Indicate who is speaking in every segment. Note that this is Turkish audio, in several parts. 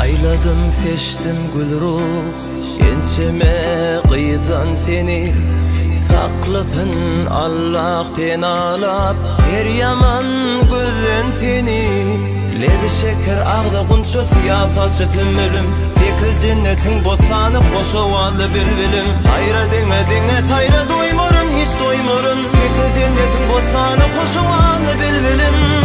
Speaker 1: Ayladım feştim gül ruh Ençeme qıydan seni Saklasın Allah penalap Her yaman gözün seni Lebi şeker ağda kunçu Siyasaçı sümülüm Fikir cennetin bosanı Koşuvalı bir bilim Hayra dene sayra doymurun Hiç doymurun Fikir cennetin bosanı Koşuvalı bir bilim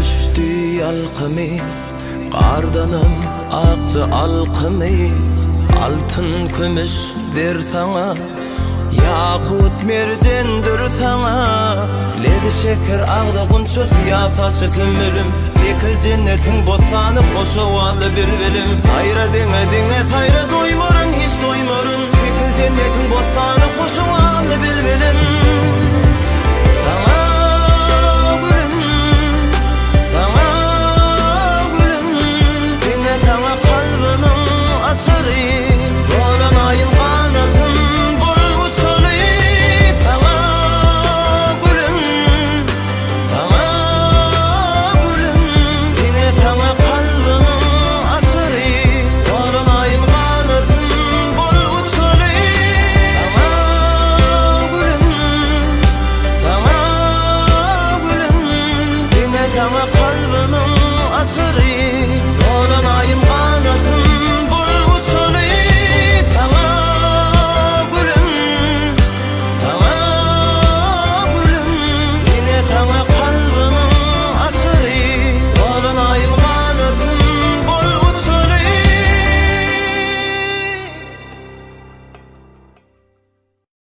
Speaker 1: Düştü yalqımı Qardanım aqçı alqımı Altın kümüş der sana Yakut mercendir sana Lebi şeker ağda kunçu Siyasaçı sümülüm Fikir cennetin bosanı Koşuvalı bir bilim Hayra dene sayra doymurun Hiç doymurun Fikir cennetin bosanı Koşuvalı bir bilim